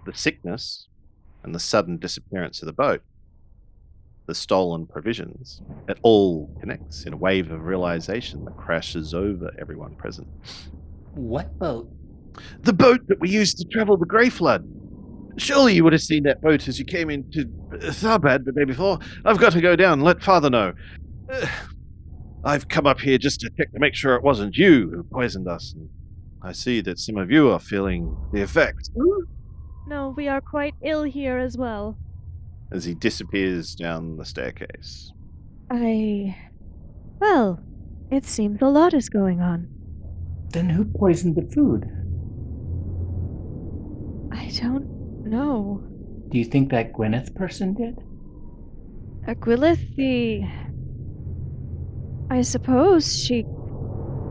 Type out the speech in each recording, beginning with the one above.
the sickness and the sudden disappearance of the boat, the stolen provisions, it all connects in a wave of realization that crashes over everyone present. What boat? The boat that we used to travel the Grey Flood. Surely you would have seen that boat as you came into Tharbad the day before. I've got to go down and let Father know. I've come up here just to check to make sure it wasn't you who poisoned us. And I see that some of you are feeling the effect. No, we are quite ill here as well. As he disappears down the staircase. Well, it seems a lot is going on. Then who poisoned the food? I don't know. Do you think that Gwyneth person did? Gwylith, I suppose she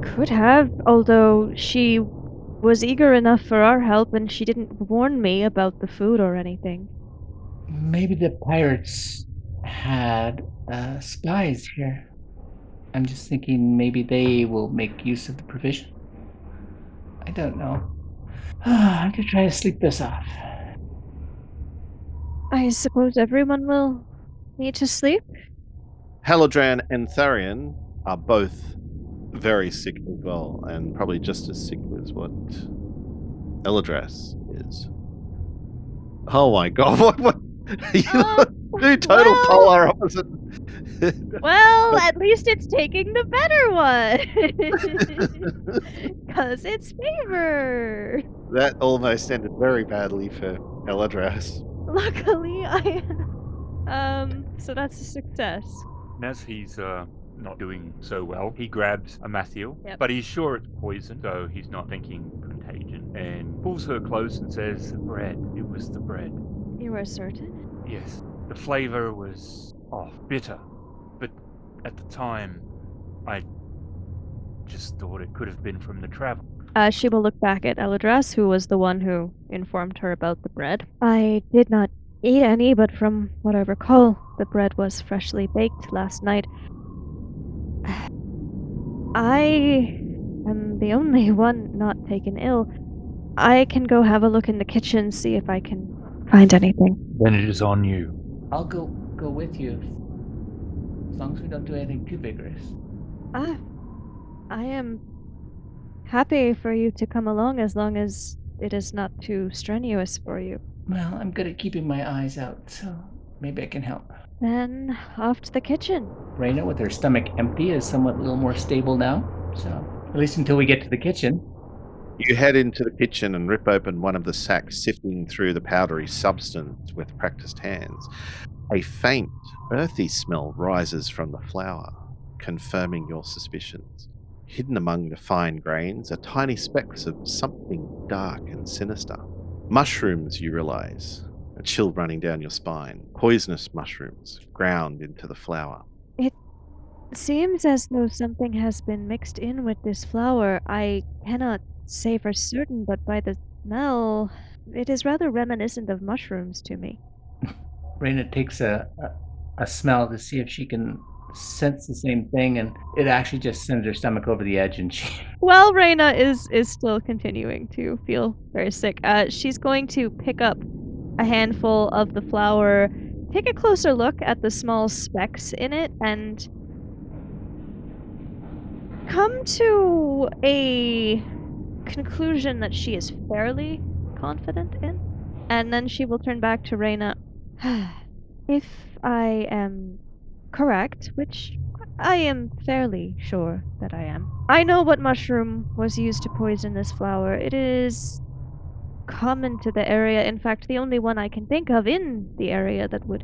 could have, although she was eager enough for our help and she didn't warn me about the food or anything. Maybe the pirates had spies here. I'm just thinking maybe they will make use of the provision. I don't know. I'm gonna try to sleep this off. I suppose everyone will need to sleep? Halodran and Tharian are both very sick as well, and probably just as sick as what Elidras is. Oh my god, what? Two total polar opposite. Well, at least it's taking the better one. Because it's favor. That almost ended very badly for Elidras. Luckily, so that's a success. And as he's not doing so well, he grabs Amathiel, Yep. but he's sure it's poison, so he's not thinking contagion, and pulls her close and says, "The bread. It was the bread." You are certain? Yes. The flavor was bitter, but at the time, I just thought it could have been from the travel. She will look back at Elidras, who was the one who informed her about the bread. I did not eat any, but from what I recall, the bread was freshly baked last night. I am the only one not taken ill. I can go have a look in the kitchen, see if I can find anything. Then it is on you. I'll go with you, as long as we don't do anything too vigorous. I am happy for you to come along as long as it is not too strenuous for you. Well, I'm good at keeping my eyes out, so maybe I can help. Then off to the kitchen. Reyna, with her stomach empty, is somewhat a little more stable now, so at least until we get to the kitchen. You head into the kitchen and rip open one of the sacks, sifting through the powdery substance with practiced hands. A faint, earthy smell rises from the flour, confirming your suspicions. Hidden among the fine grains are tiny specks of something dark and sinister. Mushrooms, you realize, a chill running down your spine. Poisonous mushrooms ground into the flour. It seems as though something has been mixed in with this flour. I cannot say for certain, but by the smell, it is rather reminiscent of mushrooms to me. Reyna takes a smell to see if she can sense the same thing, and it actually just sends her stomach over the edge, and she... While Reyna is still continuing to feel very sick, she's going to pick up a handful of the flour, take a closer look at the small specks in it, and come to a conclusion that she is fairly confident in. And then she will turn back to Reyna. If I am correct, which I am fairly sure that I am, I know what mushroom was used to poison this flour. It is common to the area. In fact, the only one I can think of in the area that would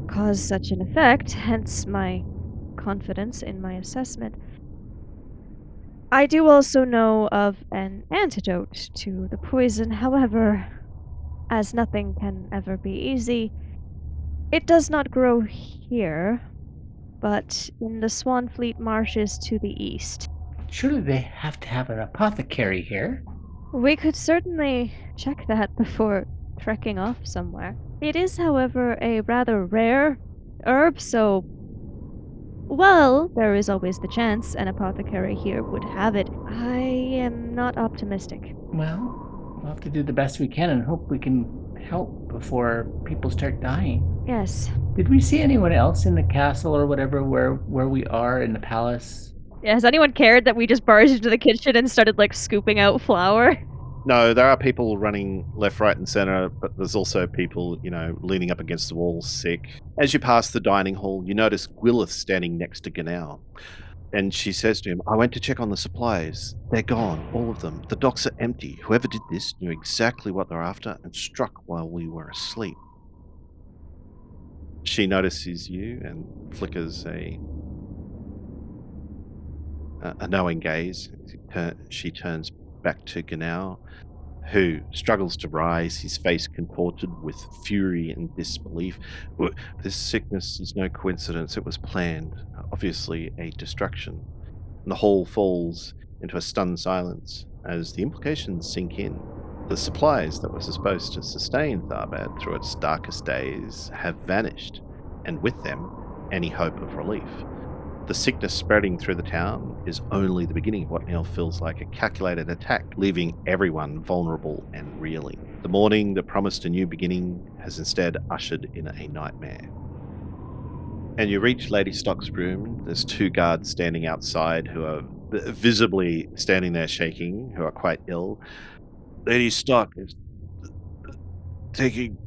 cause such an effect, hence my confidence in my assessment. I do also know of an antidote to the poison. However, as nothing can ever be easy, it does not grow here, but in the Swanfleet marshes to the east. Surely they have to have an apothecary here. We could certainly check that before trekking off somewhere. It is, however, a rather rare herb, so, well, there is always the chance an apothecary here would have it. I am not optimistic. Well, We'll have to do the best we can and hope we can help before people start dying. Yes. Did we see anyone else in the castle or whatever where we are in the palace? Yeah, has anyone cared that we just barged into the kitchen and started, like, scooping out flour? No, there are people running left, right, and center, but there's also people, leaning up against the wall, sick. As you pass the dining hall, you notice Gwyleth standing next to Ganau. And she says to him, I went to check on the supplies. They're gone, all of them. The docks are empty. Whoever did this knew exactly what they're after and struck while we were asleep. She notices you and flickers a knowing gaze. She turns back to Ganau, who struggles to rise, his face contorted with fury and disbelief. This sickness is no coincidence. It was planned, obviously a distraction. And the hall falls into a stunned silence as the implications sink in. The supplies that were supposed to sustain Tharbad through its darkest days have vanished, and with them, any hope of relief. The sickness spreading through the town is only the beginning of what now feels like a calculated attack, leaving everyone vulnerable and reeling. The morning that promised a new beginning has instead ushered in a nightmare. And you reach Lady Stock's room. There's 2 guards standing outside who are visibly standing there shaking, who are quite ill. Lady Stock is taking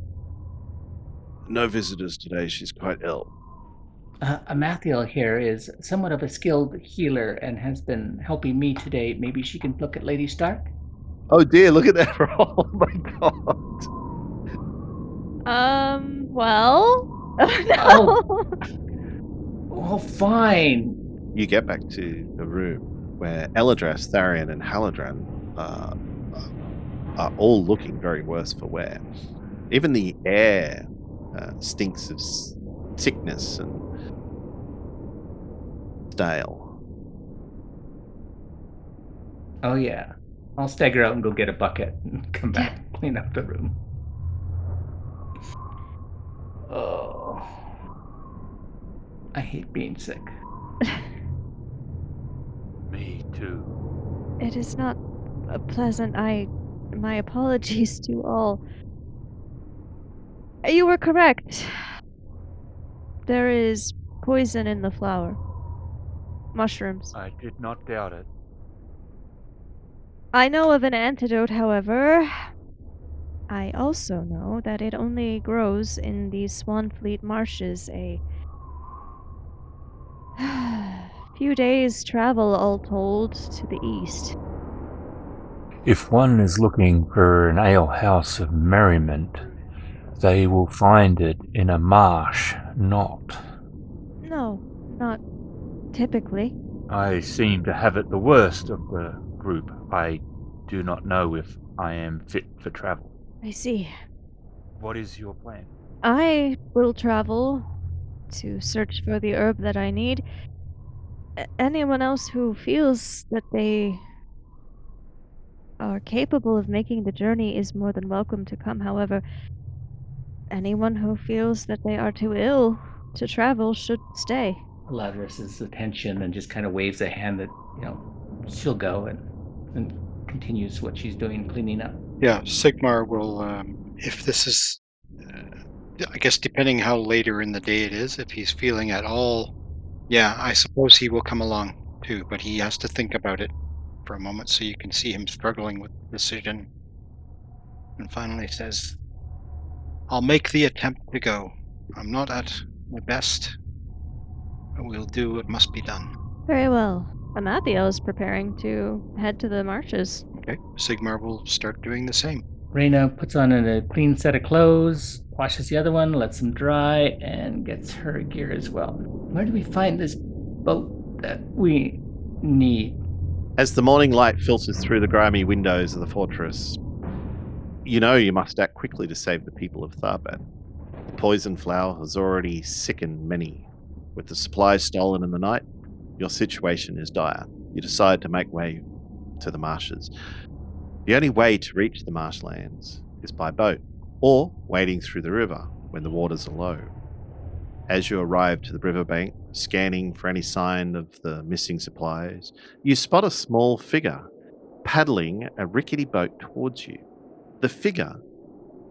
no visitors today. She's quite ill. Amathiel here is somewhat of a skilled healer and has been helping me today. Maybe she can look at Lady Stark? Oh dear, look at that roll. Oh my god. Well? Oh. Oh, fine. You get back to the room where Eladras, Tharion, and Haladran are all looking very worse for wear. Even the air stinks of sickness and stale. Oh, yeah. I'll stagger out and go get a bucket and come back and clean up the room. Oh. I hate being sick. Me too. It is not pleasant. My apologies to all. You were correct. There is poison in the flour. Mushrooms. I did not doubt it. I know of an antidote, however. I also know that it only grows in the Swanfleet marshes a few days' travel, all told, to the east. If one is looking for an alehouse of merriment, they will find it in a marsh, not. No, not typically. I seem to have it the worst of the group. I do not know if I am fit for travel. I see. What is your plan? I will travel to search for the herb that I need. Anyone else who feels that they are capable of making the journey is more than welcome to come. However, anyone who feels that they are too ill to travel should stay. Eladras' attention and just kind of waves a hand that, she'll go and continues what she's doing, cleaning up. Yeah, Sigmar will, if this is, I guess depending how later in the day it is, if he's feeling at all, yeah, I suppose he will come along too, but he has to think about it for a moment, so you can see him struggling with the decision. And finally says, I'll make the attempt to go. I'm not at my best, but we'll do what must be done. Very well. Amathiel is preparing to head to the marshes. Okay, Sigmar will start doing the same. Reyna puts on a clean set of clothes, washes the other one, lets them dry, and gets her gear as well. Where do we find this boat that we need? As the morning light filters through the grimy windows of the fortress, you know you must act quickly to save the people of Tharbad. The poison flower has already sickened many. With the supplies stolen in the night, your situation is dire. You decide to make way to the marshes. The only way to reach the marshlands is by boat, or wading through the river when the waters are low. As you arrive to the riverbank, scanning for any sign of the missing supplies, you spot a small figure paddling a rickety boat towards you. The figure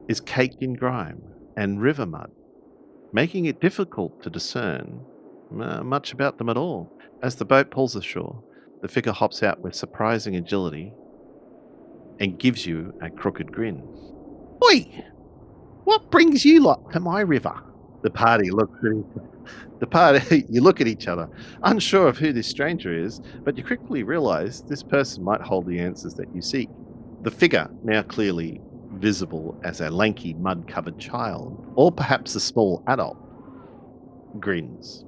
is caked in grime and river mud, making it difficult to discern much about them at all. As the boat pulls ashore, the figure hops out with surprising agility and gives you a crooked grin. Oi! What brings you lot to my river? The party looks at you look at each other, unsure of who this stranger is, but you quickly realize this person might hold the answers that you seek. The figure, now clearly visible as a lanky, mud-covered child, or perhaps a small adult, grins,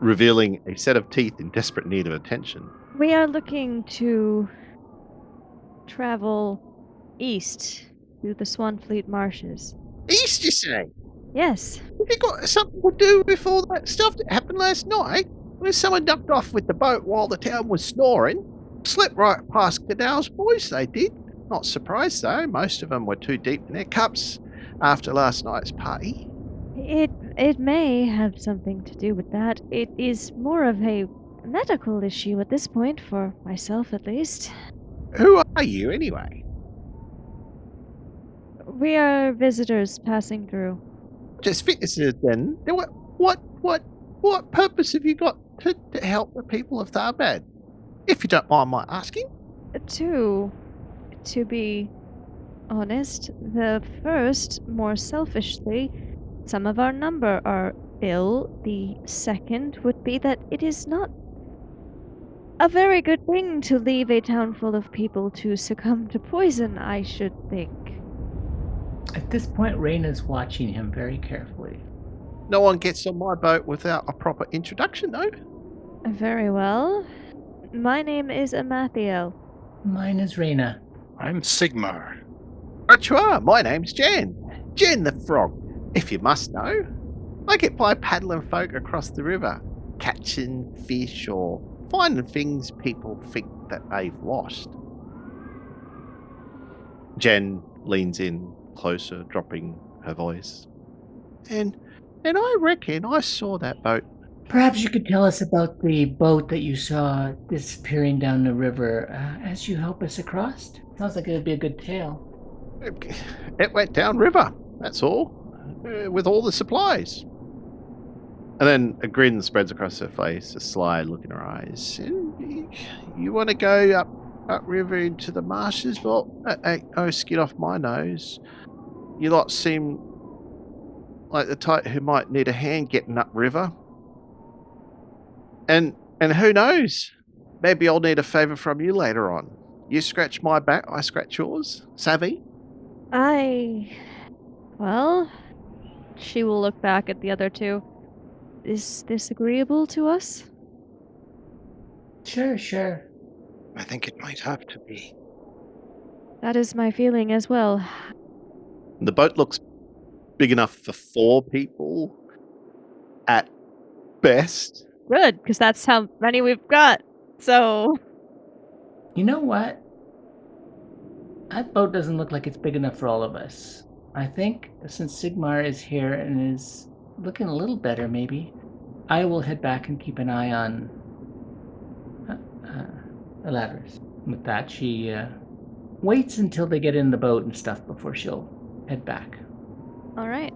revealing a set of teeth in desperate need of attention. We are looking to travel east through the Swanfleet marshes. East, you say? Yes. Have you got something to do with all that stuff that happened last night? Where someone ducked off with the boat while the town was snoring? Slipped right past Cadell's boys, they did. Not surprised, though. Most of them were too deep in their cups after last night's party. It may have something to do with that. It is more of a medical issue at this point, for myself at least. Who are you, anyway? We are visitors passing through. Just visitors, then. What purpose have you got to help the people of Tharbad? If you don't mind my asking. To be honest, the first, more selfishly, some of our number are ill. The second would be that it is not a very good thing to leave a town full of people to succumb to poison, I should think. At this point, Raina's watching him very carefully. No one gets on my boat without a proper introduction, though. Very well. My name is Amathiel. Mine is Raina. I'm Sigmar. Right you are. My name's Jen. Jen the Frog, if you must know. I get by paddling folk across the river, catching fish or finding things people think that they've lost. Jen leans in closer, dropping her voice. And I reckon I saw that boat. Perhaps you could tell us about the boat that you saw disappearing down the river as you help us across? Sounds like it would be a good tale. It went downriver, that's all, with all the supplies. And then a grin spreads across her face, a sly look in her eyes. You want to go upriver into the marshes? Well, no skin off my nose. You lot seem like the type who might need a hand getting upriver. And who knows? Maybe I'll need a favour from you later on. You scratch my back, I scratch yours. Savvy? Well, she will look back at the other two. Is this agreeable to us? Sure. I think it might have to be. That is my feeling as well. The boat looks big enough for 4 people at best. Good, because that's how many we've got. So... You know what? That boat doesn't look like it's big enough for all of us. I think since Sigmar is here and is looking a little better, maybe, I will head back and keep an eye on the ladders. With that, she waits until they get in the boat and stuff before she'll head back. All right.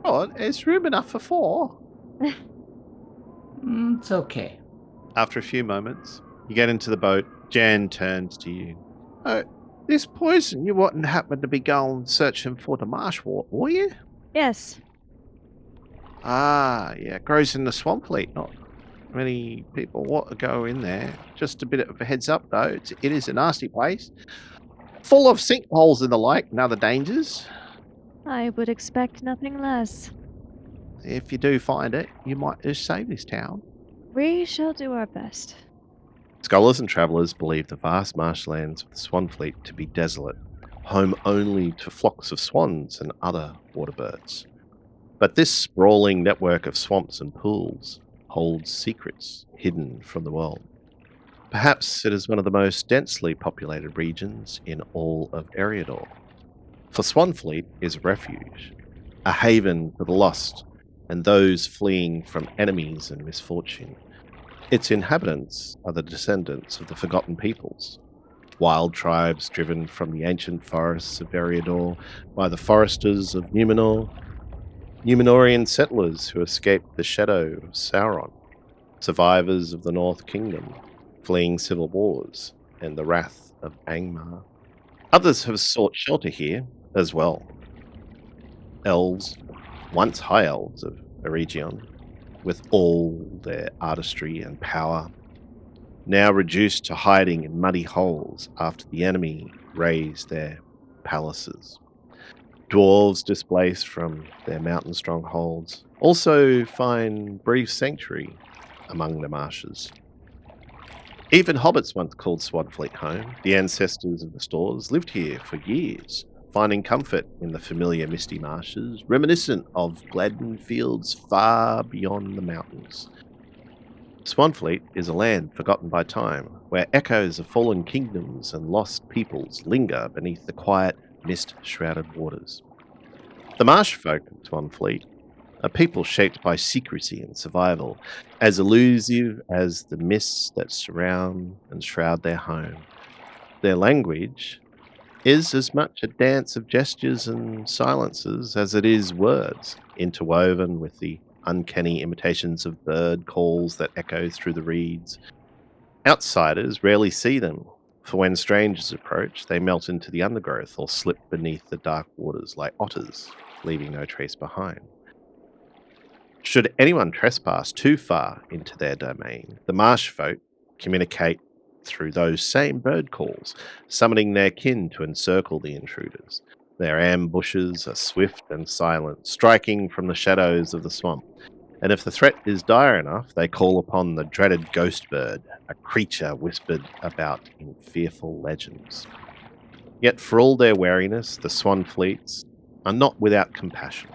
Oh, there's room enough for 4. It's okay. After a few moments, you get into the boat. Jan turns to you. This poison, you wouldn't happen to be going searching for the marsh wort, were you? Yes. Ah, yeah, it grows in the Swanfleet. Not many people want to go in there. Just a bit of a heads up, though. It is a nasty place. Full of sinkholes and the like and other dangers. I would expect nothing less. If you do find it, you might just save this town. We shall do our best. Scholars and travellers believe the vast marshlands of the Swanfleet to be desolate, home only to flocks of swans and other water birds. But this sprawling network of swamps and pools holds secrets hidden from the world. Perhaps it is one of the most densely populated regions in all of Eriador. For Swanfleet is refuge, a haven for the lost and those fleeing from enemies and misfortune. Its inhabitants are the descendants of the forgotten peoples, Wild tribes driven from the ancient forests of Eriador by the foresters of Numenor, Numenorian settlers who escaped the shadow of Sauron, survivors of the North Kingdom, fleeing civil wars and the wrath of Angmar. Others have sought shelter here as well. Elves, once high elves of Eregion, with all their artistry and power, now reduced to hiding in muddy holes after the enemy razed their palaces. Dwarves displaced from their mountain strongholds also find brief sanctuary among the marshes. Even hobbits once called Swanfleet home. The ancestors of the Stores lived here for years, finding comfort in the familiar misty marshes, reminiscent of Gladden fields far beyond the mountains. Swanfleet is a land forgotten by time, where echoes of fallen kingdoms and lost peoples linger beneath the quiet, mist-shrouded waters. The marsh folk of Swanfleet are people shaped by secrecy and survival, as elusive as the mists that surround and shroud their home. Their language is as much a dance of gestures and silences as it is words, interwoven with the uncanny imitations of bird calls that echo through the reeds. Outsiders rarely see them, for when strangers approach, they melt into the undergrowth or slip beneath the dark waters like otters, leaving no trace behind. Should anyone trespass too far into their domain, the marsh folk communicate through those same bird calls, summoning their kin to encircle the intruders. Their ambushes are swift and silent, striking from the shadows of the swamp. And if the threat is dire enough, they call upon the dreaded ghost bird, a creature whispered about in fearful legends. Yet for all their wariness, the swan fleets are not without compassion.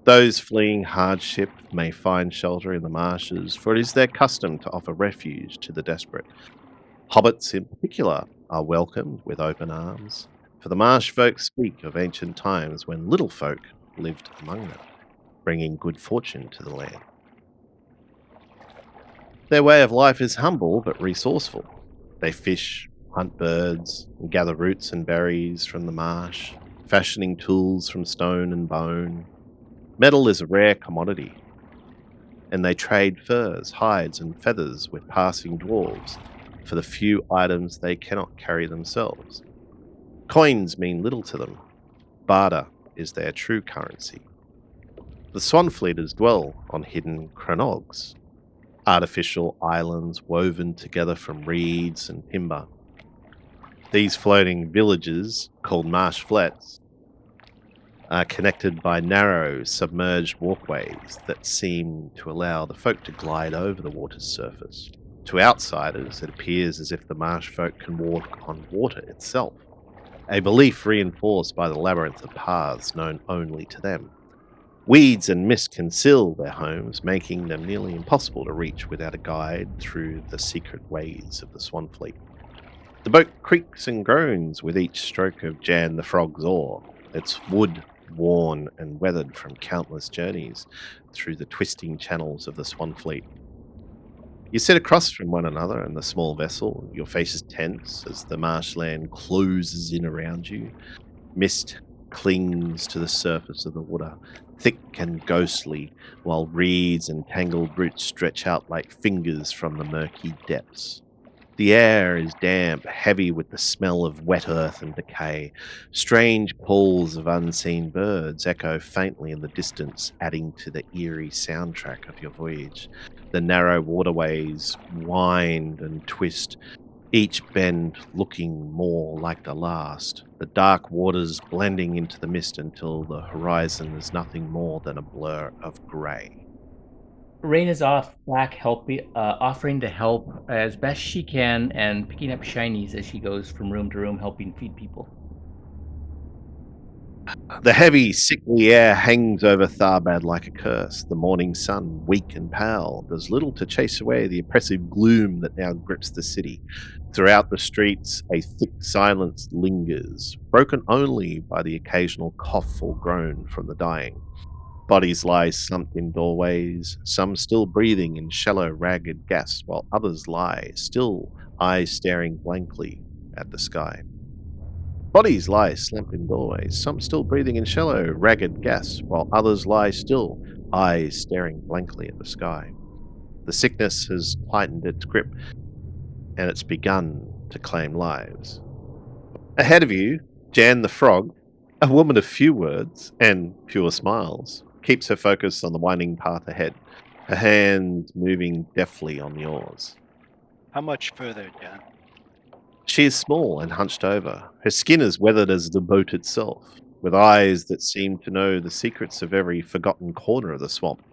Those fleeing hardship may find shelter in the marshes, for it is their custom to offer refuge to the desperate. Hobbits in particular are welcomed with open arms, for the marsh folk speak of ancient times when little folk lived among them, bringing good fortune to the land. Their way of life is humble but resourceful. They fish, hunt birds, and gather roots and berries from the marsh, fashioning tools from stone and bone. Metal is a rare commodity, and they trade furs, hides, and feathers with passing dwarves for the few items they cannot carry themselves. Coins mean little to them. Barter is their true currency. The Swanfleeters dwell on hidden cronogs, artificial islands woven together from reeds and timber. These floating villages, called marsh flats, are connected by narrow, submerged walkways that seem to allow the folk to glide over the water's surface. To outsiders, it appears as if the marsh folk can walk on water itself, a belief reinforced by the labyrinth of paths known only to them. Weeds and mist conceal their homes, making them nearly impossible to reach without a guide through the secret ways of the Swanfleet. The boat creaks and groans with each stroke of Jan the Frog's oar, its wood worn and weathered from countless journeys through the twisting channels of the Swanfleet. You sit across from one another in the small vessel, your faces tense as the marshland closes in around you. Mist clings to the surface of the water, thick and ghostly, while reeds and tangled roots stretch out like fingers from the murky depths. The air is damp, heavy with the smell of wet earth and decay. Strange calls of unseen birds echo faintly in the distance, adding to the eerie soundtrack of your voyage. The narrow waterways wind and twist, each bend looking more like the last. The dark waters blending into the mist until the horizon is nothing more than a blur of grey. Rain is off back, offering to help as best she can and picking up shinies as she goes from room to room helping feed people. The heavy, sickly air hangs over Tharbad like a curse. The morning sun, weak and pale, does little to chase away the oppressive gloom that now grips the city. Throughout the streets, a thick silence lingers, broken only by the occasional cough or groan from the dying. Bodies lie slumped in doorways, some still breathing in shallow, ragged gasps, while others lie, still, eyes staring blankly at the sky. Bodies lie slumped in doorways, some still breathing in shallow, ragged gasps, while others lie still, eyes staring blankly at the sky. The sickness has tightened its grip, and it's begun to claim lives. Ahead of you, Jan the Frog, a woman of few words and pure smiles, keeps her focus on the winding path ahead, her hands moving deftly on the oars. How much further, Jan? She is small and hunched over, her skin as weathered as the boat itself, with eyes that seem to know the secrets of every forgotten corner of the swamp.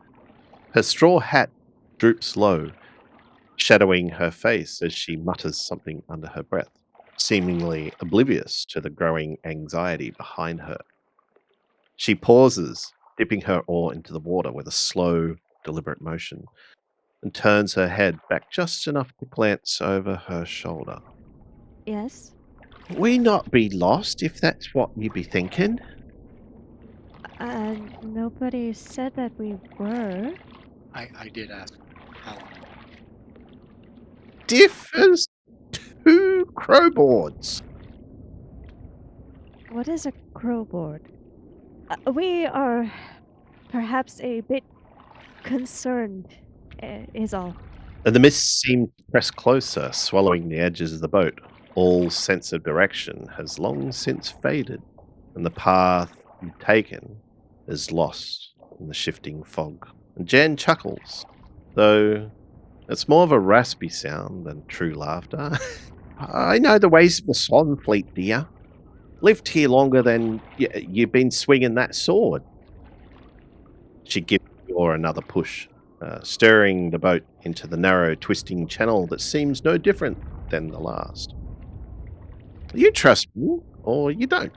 Her straw hat droops low, shadowing her face as she mutters something under her breath, seemingly oblivious to the growing anxiety behind her. She pauses, dipping her oar into the water with a slow, deliberate motion, and turns her head back just enough to glance over her shoulder. Yes? We not be lost, if that's what you be thinking. Nobody said that we were. I did ask how long. Differs two crowboards. What is a crowboard? We are perhaps a bit concerned, is all. And the mist seemed to press closer, swallowing the edges of the boat. All sense of direction has long since faded, and the path you've taken is lost in the shifting fog. And Jan chuckles, though it's more of a raspy sound than true laughter. I know the ways of the Swan Fleet, dear. Lived here longer than you've been swinging that sword. She gives the oar another push, stirring the boat into the narrow, twisting channel that seems no different than the last. You trust me, or you don't.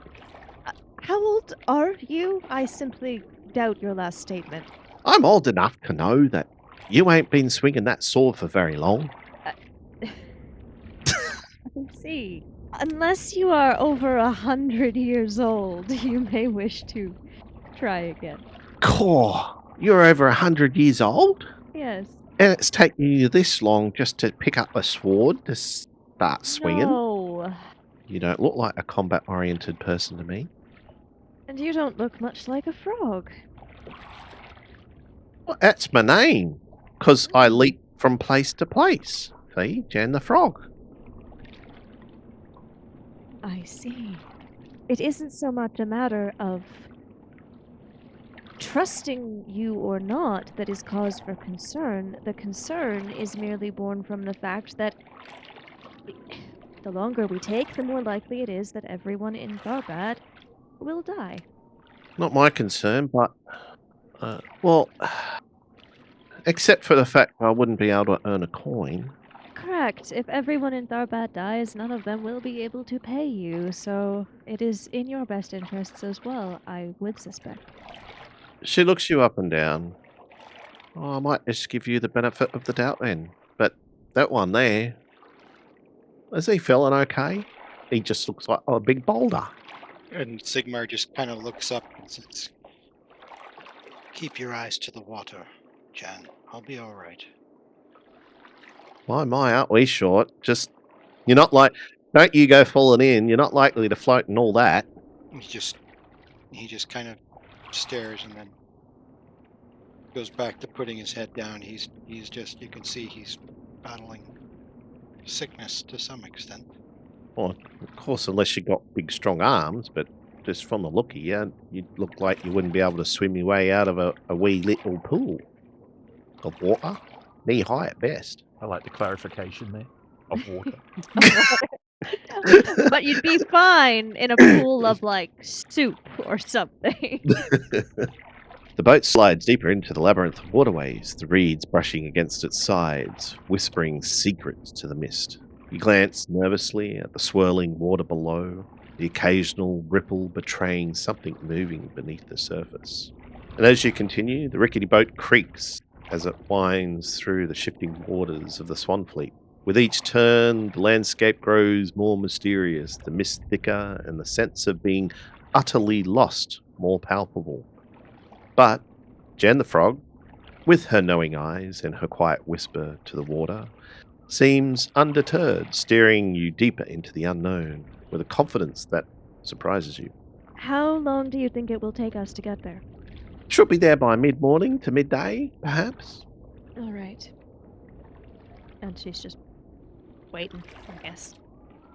How old are you? I simply doubt your last statement. I'm old enough to know that you ain't been swinging that sword for very long. I see. Unless you are over 100 years old, you may wish to try again. Caw, you're over 100 years old? Yes. And it's taken you this long just to pick up a sword to start swinging? No. You don't look like a combat-oriented person to me. And you don't look much like a frog. Well, that's my name, 'cause I leap from place to place. See, Jan the Frog. I see. It isn't so much a matter of trusting you or not that is cause for concern. The concern is merely born from the fact that the longer we take, the more likely it is that everyone in Tharbad will die. Not my concern, but, well, except for the fact I wouldn't be able to earn a coin. Correct. If everyone in Tharbad dies, none of them will be able to pay you, so it is in your best interests as well, I would suspect. She looks you up and down. Oh, I might just give you the benefit of the doubt then. But that one there, is he feeling okay? He just looks like a big boulder. And Sigmar just kind of looks up and says, "Keep your eyes to the water, Jan. I'll be all right." My, aren't we short? Just, you're not like, don't you go falling in. You're not likely to float and all that. He just kind of stares and then goes back to putting his head down. He's just, you can see he's battling sickness to some extent. Well, of course, unless you got big, strong arms, but just from the look of you, you'd look like you wouldn't be able to swim your way out of a wee little pool of water, knee high at best. I like the clarification there of water. But you'd be fine in a pool of, like, soup or something. The boat slides deeper into the labyrinth of waterways, the reeds brushing against its sides, whispering secrets to the mist. You glance nervously at the swirling water below, the occasional ripple betraying something moving beneath the surface. And as you continue, the rickety boat creaks as it winds through the shifting waters of the Swan Fleet. With each turn, the landscape grows more mysterious, the mist thicker, and the sense of being utterly lost more palpable. But Jan the Frog, with her knowing eyes and her quiet whisper to the water, seems undeterred, steering you deeper into the unknown with a confidence that surprises you. How long do you think it will take us to get there? Should be there by mid-morning to midday, perhaps. All right. And she's just waiting, I guess.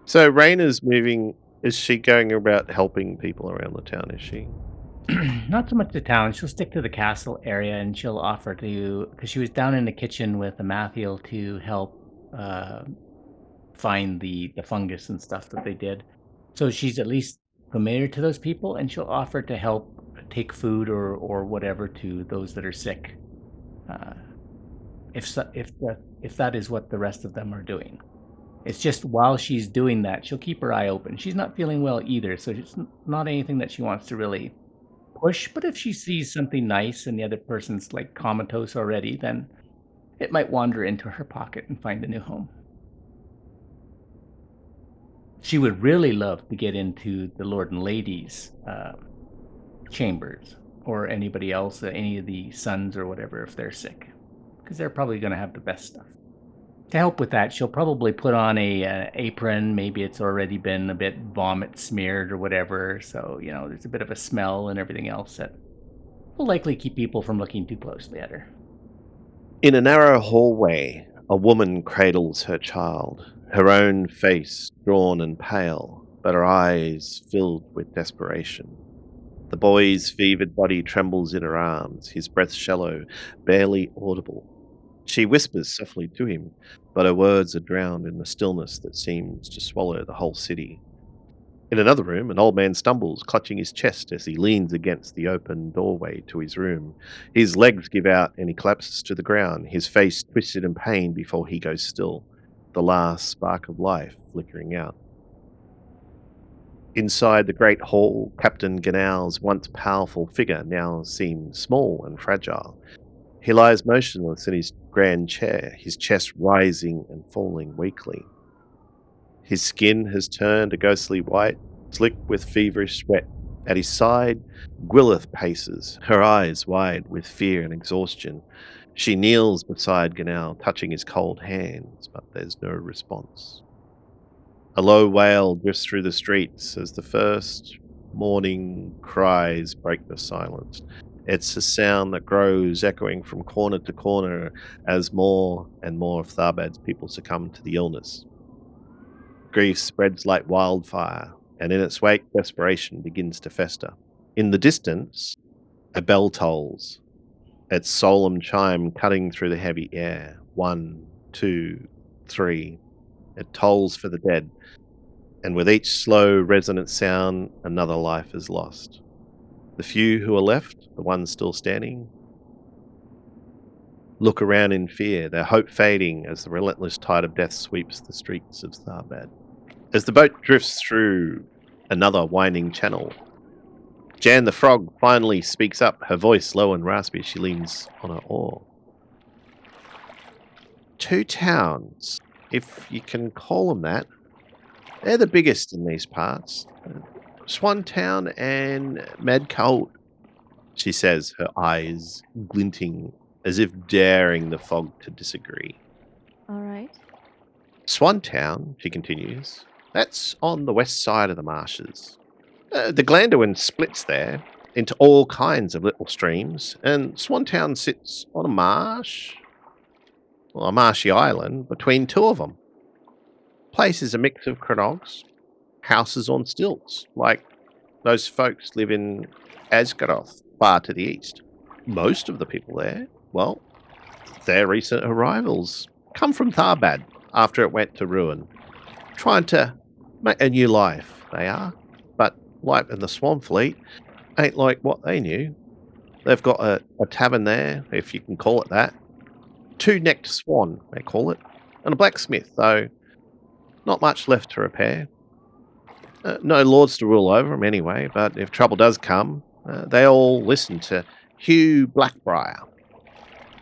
So Raina's moving. Is she going about helping people around the town, is she? Not so much the town. She'll stick to the castle area, and she'll offer to, because she was down in the kitchen with Mathiel to help find the fungus and stuff that they did. So she's at least familiar to those people, and she'll offer to help take food or whatever to those that are sick, if that is what the rest of them are doing. It's just while she's doing that, she'll keep her eye open. She's not feeling well either, so it's not anything that she wants to really push. But if she sees something nice and the other person's like comatose already, then it might wander into her pocket and find a new home. She would really love to get into the Lord and Lady's chambers, or anybody else, any of the sons or whatever, if they're sick, because they're probably going to have the best stuff. To help with that, she'll probably put on a apron. Maybe it's already been a bit vomit smeared or whatever, so there's a bit of a smell and everything else that will likely keep people from looking too closely at her. In a narrow hallway, a woman cradles her child, her own face drawn and pale, but her eyes filled with desperation. The boy's fevered body trembles in her arms, his breath shallow, barely audible. She whispers softly to him, but her words are drowned in the stillness that seems to swallow the whole city. In another room, an old man stumbles, clutching his chest as he leans against the open doorway to his room. His legs give out and he collapses to the ground, his face twisted in pain before he goes still, the last spark of life flickering out. Inside the great hall, Captain Ganal's once powerful figure now seems small and fragile. He lies motionless in his grand chair, his chest rising and falling weakly. His skin has turned a ghostly white, slick with feverish sweat. At his side, Gwyleth paces, her eyes wide with fear and exhaustion. She kneels beside Ganal, touching his cold hands, but there's no response. A low wail drifts through the streets as the first morning cries break the silence. It's a sound that grows, echoing from corner to corner as more and more of Tharbad's people succumb to the illness. Grief spreads like wildfire, and in its wake, desperation begins to fester. In the distance, a bell tolls, its solemn chime cutting through the heavy air. 1, 2, 3. It tolls for the dead, and with each slow, resonant sound, another life is lost. The few who are left, the ones still standing, look around in fear, their hope fading as the relentless tide of death sweeps the streets of Tharbad. As the boat drifts through another winding channel, Jan the Frog finally speaks up, her voice low and raspy as she leans on her oar. 2 towns, if you can call them that. They're the biggest in these parts. Swan Town and Madcold, she says, her eyes glinting as if daring the fog to disagree. All right. Swan Town, she continues, that's on the west side of the marshes. The Glanduin splits there into all kinds of little streams, and Swan Town sits on a marsh, well, a marshy island, between 2 of them. Place is a mix of Cronogs, houses on stilts, like those folks live in Asgaroth, far to the east. Most of the people there, well, they're recent arrivals, come from Tharbad after it went to ruin, trying to make a new life, they are. But life in the Swan Fleet ain't like what they knew. They've got a tavern there, if you can call it that. 2-necked swan, they call it, and a blacksmith, though not much left to repair. No lords to rule over them anyway, but if trouble does come, they all listen to Hugh Blackbriar.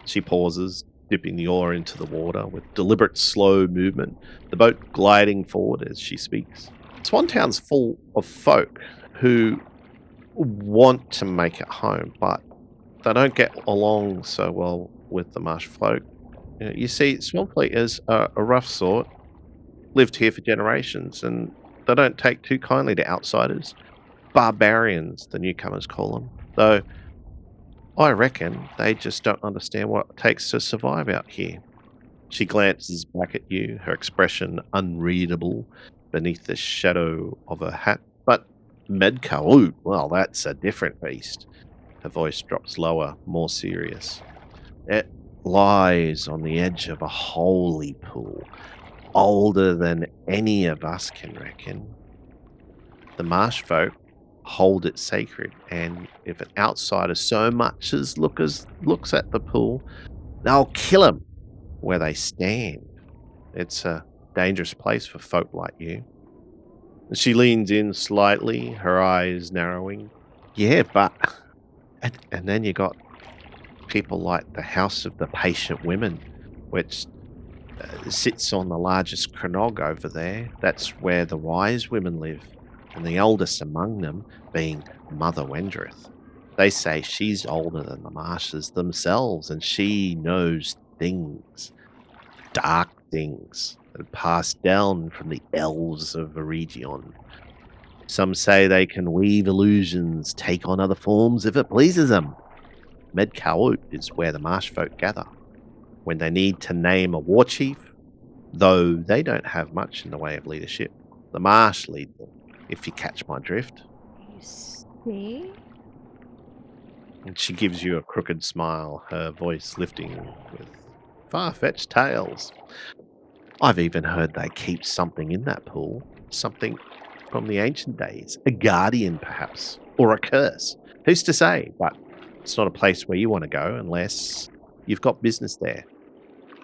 She pauses, dipping the oar into the water with deliberate slow movement, the boat gliding forward as she speaks. Swantown's full of folk who want to make it home, but they don't get along so well with the marsh folk You see, Smallfleeters are a rough sort, lived here for generations, and they don't take too kindly to outsiders. Barbarians, the newcomers call them. Though I reckon they just don't understand what it takes to survive out here. She glances back at you, her expression unreadable beneath the shadow of her hat. But Medcaout, well, that's a different beast. Her voice drops lower, more serious. It lies on the edge of a holy pool, older than any of us can reckon. The marsh folk hold it sacred, and if an outsider so much as looks at the pool, they'll kill him where they stand. It's a dangerous place for folk like you. She leans in slightly, her eyes narrowing. Yeah, but and then you got people like the House of the Patient Women, which sits on the largest cranog over there. That's where the wise women live, and the oldest among them being Mother Wendrith. They say she's older than the marshes themselves, and she knows things, dark things, that are passed down from the elves of Viridion. Some say they can weave illusions, take on other forms if it pleases them. Medcaout is where the marsh folk gather when they need to name a war chief, though they don't have much in the way of leadership. The marsh lead them, if you catch my drift. You see? And she gives you a crooked smile, her voice lifting with far-fetched tales. I've even heard they keep something in that pool, something from the ancient days, a guardian perhaps, or a curse. Who's to say? But it's not a place where you want to go unless you've got business there.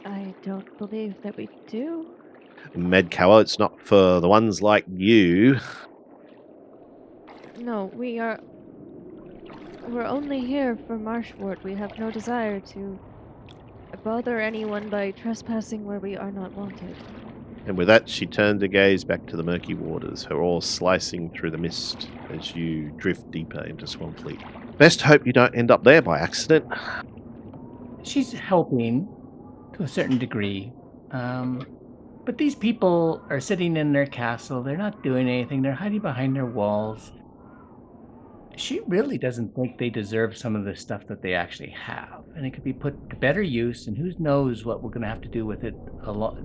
I don't believe that we do. Medcaout's not for the ones like you. No, we're only here for Marshwort. We have no desire to bother anyone by trespassing where we are not wanted. And with that, she turned to gaze back to the murky waters, her oar slicing through the mist as you drift deeper into Swanfleet. Best hope you don't end up there by accident. She's helping to a certain degree. But these people are sitting in their castle. They're not doing anything. They're hiding behind their walls. She really doesn't think they deserve some of the stuff that they actually have, and it could be put to better use. And who knows what we're going to have to do with it,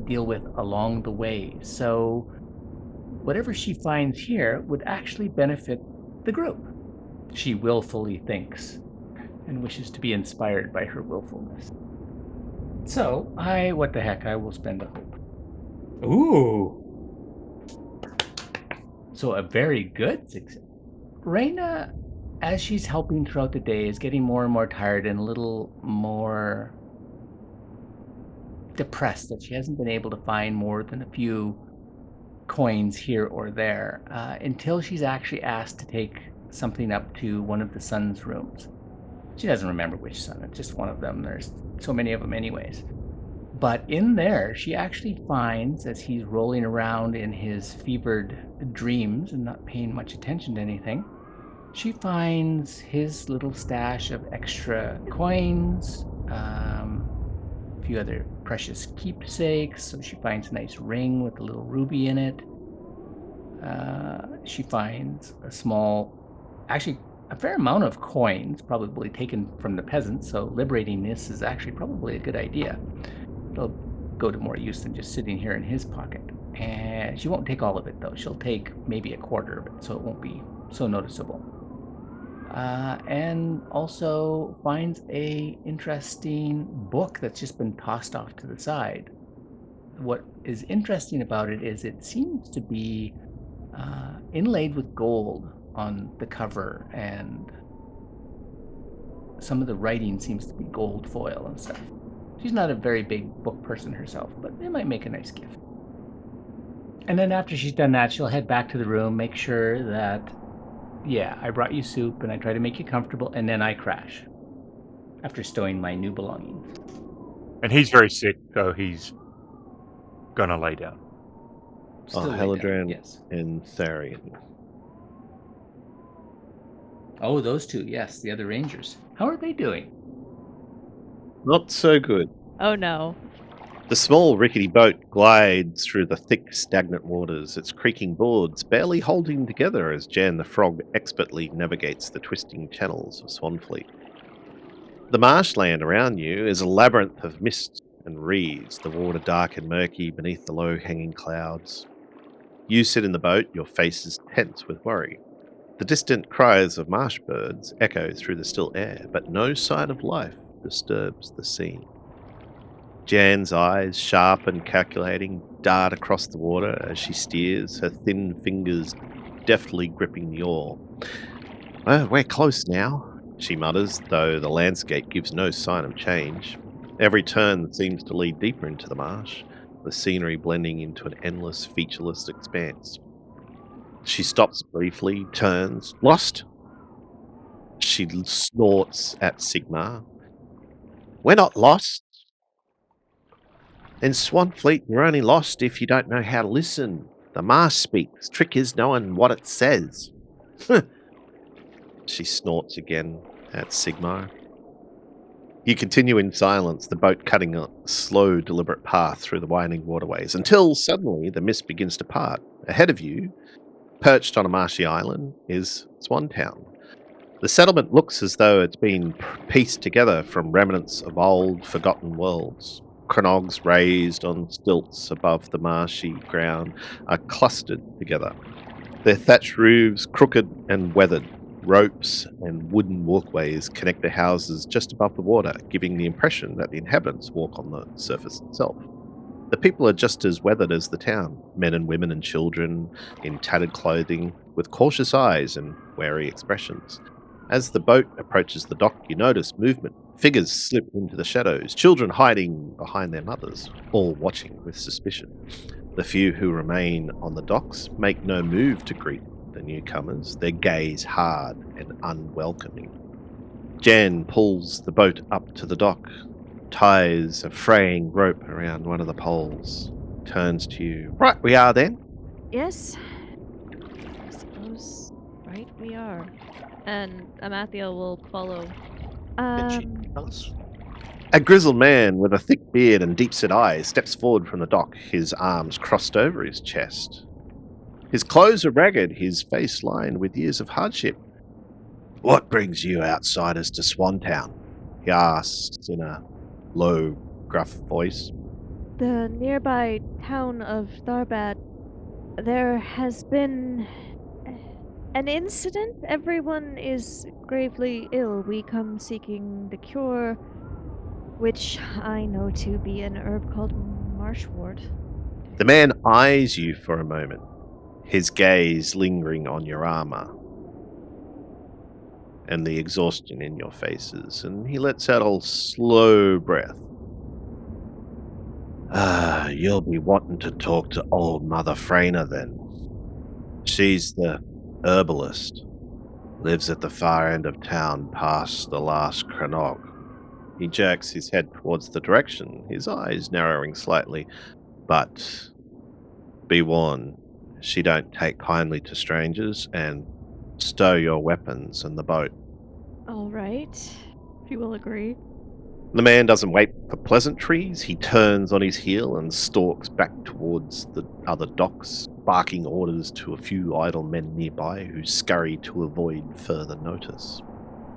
deal with along the way. So, whatever she finds here would actually benefit the group. She willfully thinks, and wishes to be inspired by her willfulness. So, what the heck, I will spend a hope. Ooh. So a very good success. Raina, as she's helping throughout the day, is getting more and more tired and a little more depressed that she hasn't been able to find more than a few coins here or there, until she's actually asked to take something up to one of the son's rooms. She doesn't remember which son, it's just one of them. There's so many of them anyways. But in there, she actually finds, as he's rolling around in his fevered dreams and not paying much attention to anything, she finds his little stash of extra coins, a few other precious keepsakes. So she finds a nice ring with a little ruby in it. She finds a fair amount of coins, probably taken from the peasants, so liberating this is actually probably a good idea. It'll go to more use than just sitting here in his pocket. And she won't take all of it, though. She'll take maybe a quarter of it, so it won't be so noticeable. And also finds a interesting book that's just been tossed off to the side. What is interesting about it is it seems to be inlaid with gold on the cover, and some of the writing seems to be gold foil and stuff. She's not a very big book person herself, but it might make a nice gift. And then after she's done that, she'll head back to the room, make sure that, yeah, I brought you soup and I try to make you comfortable, and then I crash after stowing my new belongings. And he's very sick, so he's gonna lay down. Still lay down, Heladran yes. and Tharian. Oh, those two, yes, the other rangers. How are they doing? Not so good. Oh no. The small, rickety boat glides through the thick, stagnant waters, its creaking boards barely holding together as Jan the Frog expertly navigates the twisting channels of Swanfleet. The marshland around you is a labyrinth of mist and reeds, the water dark and murky beneath the low-hanging clouds. You sit in the boat, your face is tense with worry. The distant cries of marsh birds echo through the still air, but no sign of life disturbs the scene. Jan's eyes, sharp and calculating, dart across the water as she steers, her thin fingers deftly gripping the oar. "Oh, we're close now," she mutters, though the landscape gives no sign of change. Every turn seems to lead deeper into the marsh, the scenery blending into an endless, featureless expanse. She stops briefly, turns. "Lost?" She snorts at Sigmar. "We're not lost. In Swanfleet, you're only lost if you don't know how to listen. The marsh speaks. Trick is knowing what it says." She snorts again at Sigmar. You continue in silence, the boat cutting a slow, deliberate path through the winding waterways, until suddenly the mist begins to part. Ahead of you, perched on a marshy island, is Swantown. The settlement looks as though it's been pieced together from remnants of old, forgotten worlds. Cronogs raised on stilts above the marshy ground are clustered together, their thatched roofs crooked and weathered. Ropes and wooden walkways connect the houses just above the water, giving the impression that the inhabitants walk on the surface itself. The people are just as weathered as the town, men and women and children in tattered clothing, with cautious eyes and wary expressions. As the boat approaches the dock, you notice movement. Figures slip into the shadows, children hiding behind their mothers, all watching with suspicion. The few who remain on the docks make no move to greet the newcomers, their gaze hard and unwelcoming. Jan pulls the boat up to the dock, ties a fraying rope around one of the poles, turns to you. "Right we are then." Yes. I suppose right we are. And Amathiel will follow. Can she tell us? A grizzled man with a thick beard and deep-set eyes steps forward from the dock, his arms crossed over his chest. His clothes are ragged, his face lined with years of hardship. "What brings you outsiders to Swantown?" he asks in a low, gruff voice. The nearby town of Tharbad, there has been an incident. Everyone is gravely ill. We come seeking the cure, which I know to be an herb called marshwort. The man eyes you for a moment, his gaze lingering on your armor and the exhaustion in your faces, and he lets out a slow breath. You'll be wanting to talk to old Mother Freyna then. She's the herbalist. Lives at the far end of town past the last Cronog. He jerks his head towards the direction, his eyes narrowing slightly. But be warned, she don't take kindly to strangers, and stow your weapons in the boat. All right. If you will agree. The man doesn't wait for pleasantries. He turns on his heel and stalks back towards the other docks, barking orders to a few idle men nearby who scurry to avoid further notice.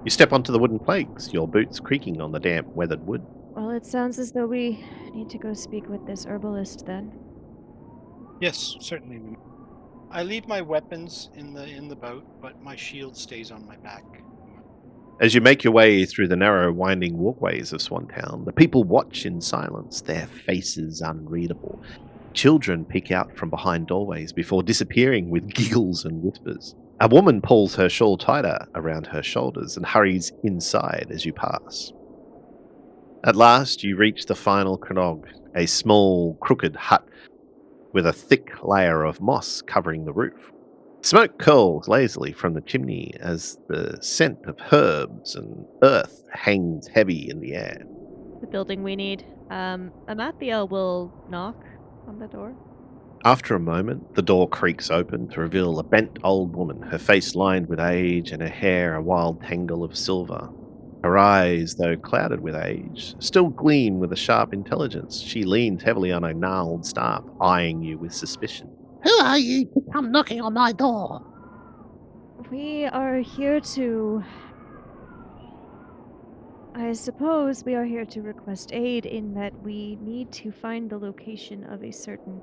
You step onto the wooden planks, your boots creaking on the damp, weathered wood. Well, it sounds as though we need to go speak with this herbalist then. Yes, certainly. I leave my weapons in the boat, but my shield stays on my back. As you make your way through the narrow, winding walkways of Swantown, the people watch in silence, their faces unreadable. Children peek out from behind doorways before disappearing with giggles and whispers. A woman pulls her shawl tighter around her shoulders and hurries inside as you pass. At last, you reach the final Cronog, a small, crooked hut with a thick layer of moss covering the roof. Smoke curls lazily from the chimney as the scent of herbs and earth hangs heavy in the air. The building we need. Amathiel will knock on the door. After a moment, the door creaks open to reveal a bent old woman, her face lined with age and her hair a wild tangle of silver. Her eyes, though clouded with age, still gleam with a sharp intelligence. She leans heavily on a gnarled staff, eyeing you with suspicion. Who are you to come knocking on my door? We are here to. I suppose we are here to request aid in that we need to find the location of a certain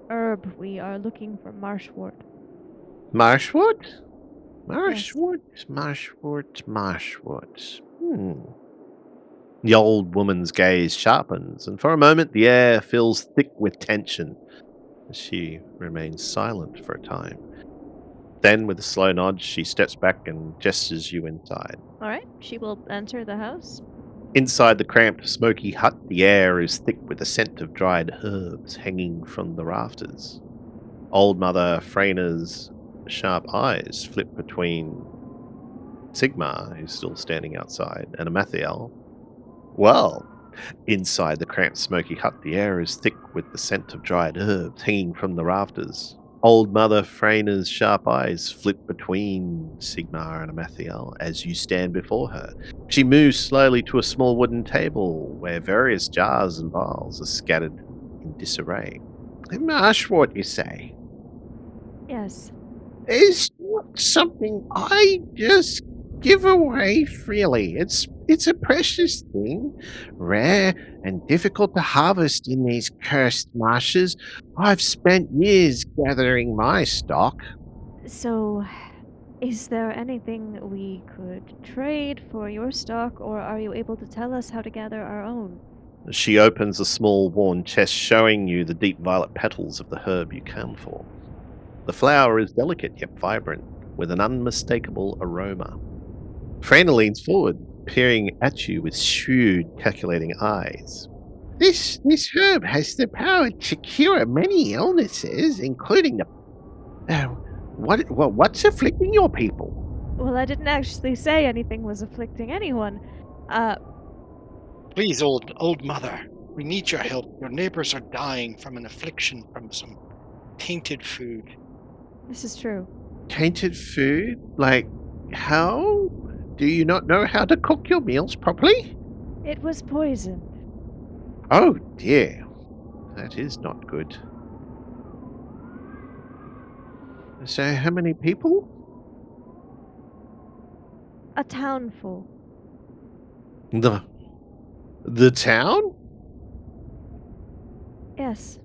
herb. We are looking for marshwort. Marshwood? Yes. Marshwood. The old woman's gaze sharpens, and for a moment the air fills thick with tension as she remains silent for a time. Then, with a slow nod, she steps back and gestures you inside. All right. She will enter the house. Inside the cramped, smoky hut, the air is thick with the scent of dried herbs hanging from the rafters. Old Mother Freyna's sharp eyes flip between Sigmar, who's still standing outside, and Amathiel. Well, inside the cramped, smoky hut, the air is thick with the scent of dried herbs hanging from the rafters. Old Mother Freyna's sharp eyes flit between Sigmar and Amathiel as you stand before her. She moves slowly to a small wooden table where various jars and vials are scattered in disarray. Marshwort, you say? Yes. Is not something I just give away freely. It's a precious thing, rare and difficult to harvest in these cursed marshes. I've spent years gathering my stock. So, is there anything we could trade for your stock, or are you able to tell us how to gather our own? She opens a small worn chest, showing you the deep violet petals of the herb you came for. The flower is delicate yet vibrant, with an unmistakable aroma. Freyna leans forward, peering at you with shrewd, calculating eyes. This herb has the power to cure many illnesses, including the... what's afflicting your people? Well, I didn't actually say anything was afflicting anyone. Please, old mother, we need your help. Your neighbors are dying from an affliction from some tainted food. This is true. Tainted food? Like, how? Do you not know how to cook your meals properly? It was poisoned. Oh dear. That is not good. So, how many people? A town full. The town? Yes.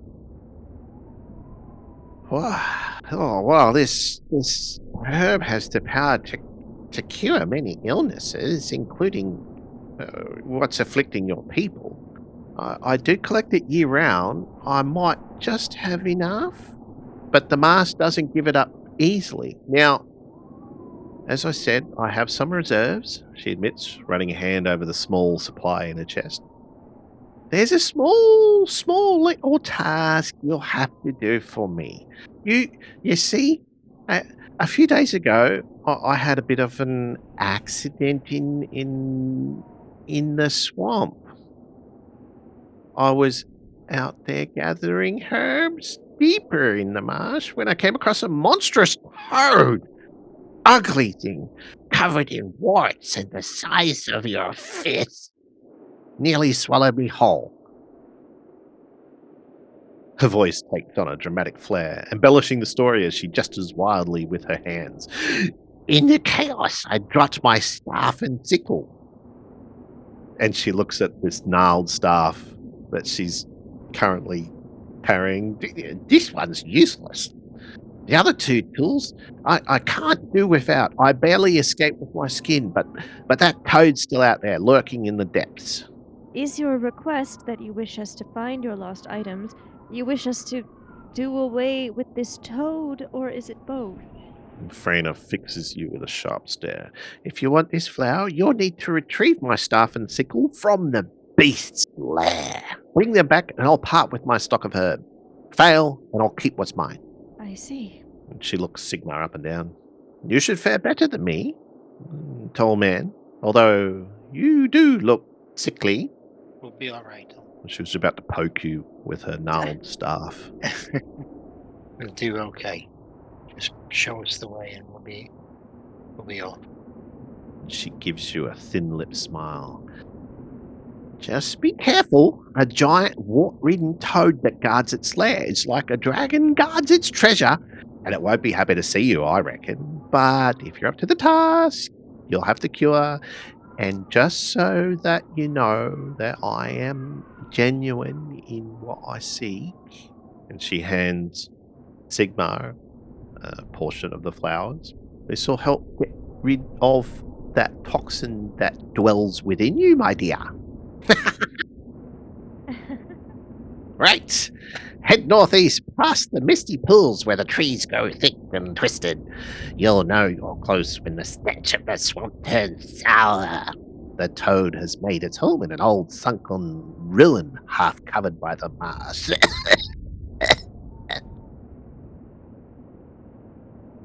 Well, this herb has the power to cure many illnesses, including what's afflicting your people. I do collect it year round. I might just have enough, but the mask doesn't give it up easily. Now, as I said, I have some reserves, she admits, running a hand over the small supply in her chest. There's a small little task you'll have to do for me. You see, a few days ago, I had a bit of an accident in the swamp. I was out there gathering herbs deeper in the marsh when I came across a monstrous toad. Ugly thing, covered in warts and the size of your fist. Nearly swallowed me whole. Her voice takes on a dramatic flair, embellishing the story as she gestures wildly with her hands. In the chaos, I dropped my staff and sickle. And she looks at this gnarled staff that she's currently carrying. This one's useless. The other two tools, I can't do without. I barely escape with my skin, but that toad's still out there, lurking in the depths. Is your request that you wish us to find your lost items? You wish us to do away with this toad, or is it both? Freyna fixes you with a sharp stare. If you want this flower, you'll need to retrieve my staff and sickle from the beast's lair. Bring them back and I'll part with my stock of herb. Fail, and I'll keep what's mine. I see. And she looks Sigmar up and down. You should fare better than me, tall man, although you do look sickly. We'll be all right. She was about to poke you with her gnarled staff. We'll do okay. Just show us the way and we'll be off. She gives you a thin-lipped smile. Just be careful. A giant wart-ridden toad that guards its lair is like a dragon guards its treasure, and it won't be happy to see you, I reckon. But if you're up to the task, you'll have to cure. And just so that you know that I am genuine in what I see, and she hands Sigmar a portion of the flowers, this will help get rid of that toxin that dwells within you, my dear. Right. Head northeast past the misty pools where the trees go thick and twisted. You'll know you're close when the stench of the swamp turns sour. The toad has made its home in an old sunken ruin half covered by the marsh.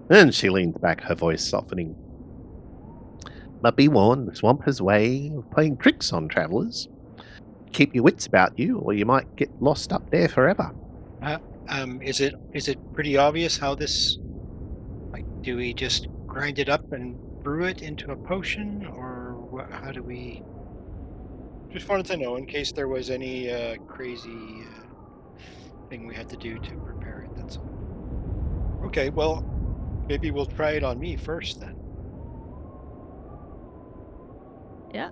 And she leans back, her voice softening. But be warned, the swamp has a way of playing tricks on travellers. Keep your wits about you, or you might get lost up there forever. Is it pretty obvious how this? Like, do we just grind it up and brew it into a potion, or how do we? Just wanted to know in case there was any crazy thing we had to do to prepare it. That's all. Okay, well, maybe we'll try it on me first then. Yeah.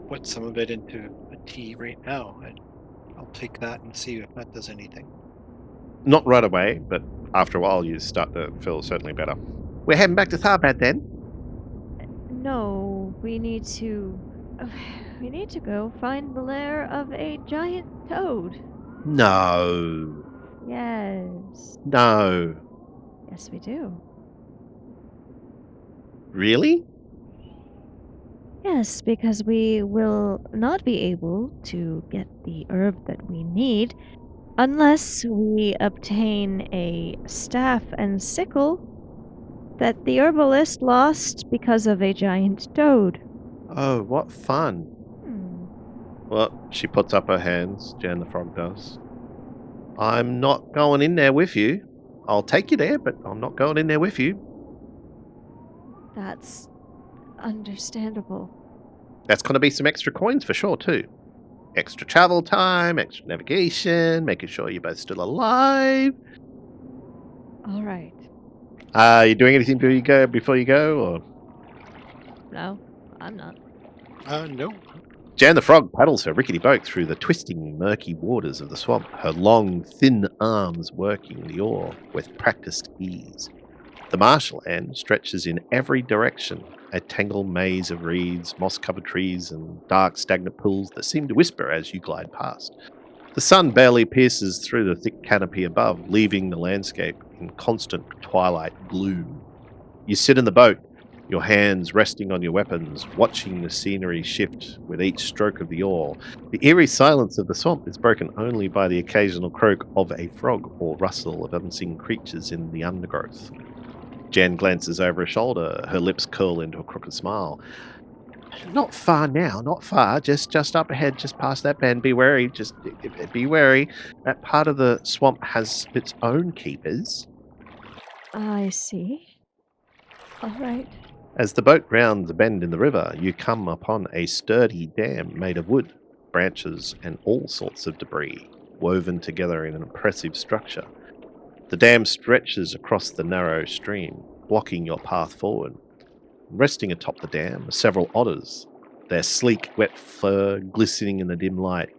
Put some of it into a tea right now, and I'll take that and see if that does anything. Not right away, but after a while you start to feel certainly better. We're heading back to Tharbad then? No, we need to go find the lair of a giant toad. No. Yes. No. Yes, we do. Really? Yes, because we will not be able to get the herb that we need unless we obtain a staff and sickle that the herbalist lost because of a giant toad. Oh, what fun. Well, she puts up her hands, Jan the Frog does. I'm not going in there with you. I'll take you there, but I'm not going in there with you. That's understandable. That's going to be some extra coins for sure, too. Extra travel time, extra navigation, making sure you're both still alive. All right. You doing anything before you go, or? No, I'm not. No. Jan the Frog paddles her rickety boat through the twisting, murky waters of the swamp, her long, thin arms working the oar with practiced ease. The marshland stretches in every direction, a tangled maze of reeds, moss-covered trees, and dark, stagnant pools that seem to whisper as you glide past. The sun barely pierces through the thick canopy above, leaving the landscape in constant twilight gloom. You sit in the boat, your hands resting on your weapons, watching the scenery shift with each stroke of the oar. The eerie silence of the swamp is broken only by the occasional croak of a frog or rustle of unseen creatures in the undergrowth. Jan glances over her shoulder, her lips curl into a crooked smile. Not far now, not far, just up ahead, just past that bend. Be wary, just be wary. That part of the swamp has its own keepers. I see. All right. As the boat rounds a bend in the river, you come upon a sturdy dam made of wood, branches, and all sorts of debris, woven together in an impressive structure. The dam stretches across the narrow stream, blocking your path forward. Resting atop the dam are several otters, their sleek, wet fur glistening in the dim light.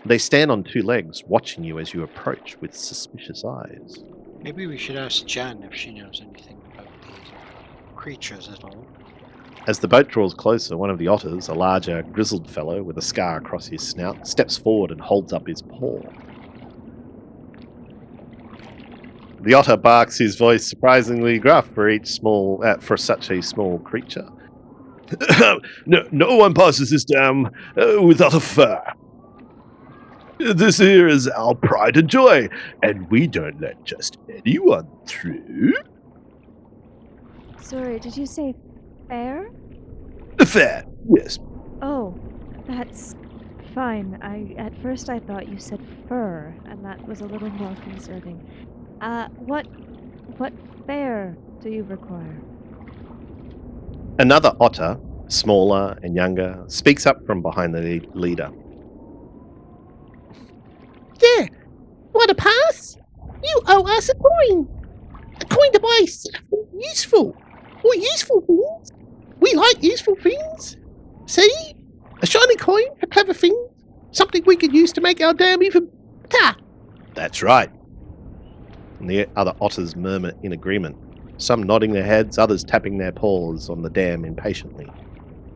They stand on two legs, watching you as you approach with suspicious eyes. Maybe we should ask Jan if she knows anything about these creatures at all. As the boat draws closer, one of the otters, a larger, grizzled fellow with a scar across his snout, steps forward and holds up his paw. The otter barks, his voice surprisingly gruff for such a small creature. No one passes this dam without a fur. This here is our pride and joy, and we don't let just anyone through. Sorry, did you say fair? Fair, yes. Oh, that's fine. At first I thought you said fur, and that was a little more concerning. What fare do you require? Another otter, smaller and younger, speaks up from behind the leader. Yeah, want to pass? You owe us a coin. A coin to buy something useful. Or useful things. We like useful things. See? A shiny coin for clever things. Something we could use to make our dam even better. That's right. And the other otters murmur in agreement, some nodding their heads, others tapping their paws on the dam impatiently.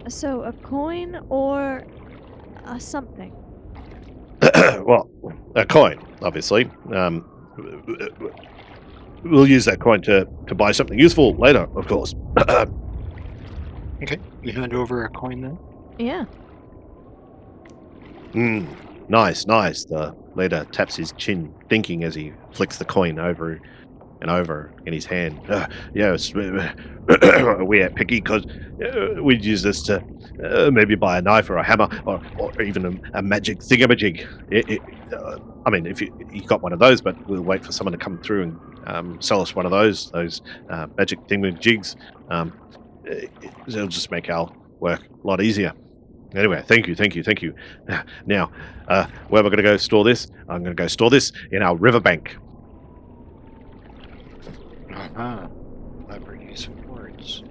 So a coin or a something? Well, a coin, obviously. We'll use that coin to buy something useful later, of course. Okay, you hand over a coin then. Yeah. Nice. The leader taps his chin, thinking as he flicks the coin over and over in his hand. Yes, we're picky because we'd use this to maybe buy a knife or a hammer or even a magic thingamajig. I mean, if you got one of those, but we'll wait for someone to come through and sell us one of those magic thingamajigs. It'll just make our work a lot easier. Anyway, thank you. Now, where am I going to go store this? I'm going to go store this in our riverbank. Clever use of words.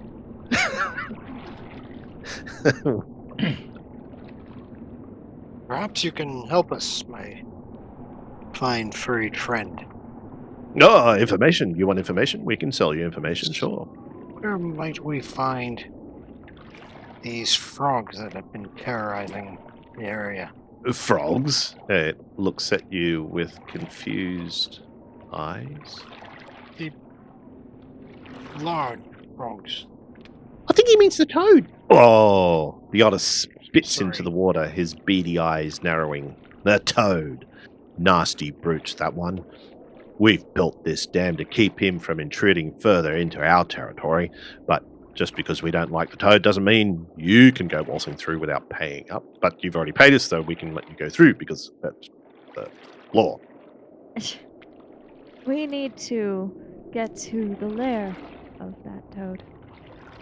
Perhaps you can help us, my fine furried friend. No, information. You want information? We can sell you information, sure. Where might we find these frogs that have been terrorizing the area? Frogs? It looks at you with confused eyes. Large frogs. I think he means the toad. Oh, the otter spits into Sorry. the water, his beady eyes narrowing. The toad. Nasty brute, that one. We've built this dam to keep him from intruding further into our territory, but just because we don't like the toad doesn't mean you can go waltzing through without paying up. But you've already paid us, so we can let you go through because that's the law. We need to get to the lair of that toad.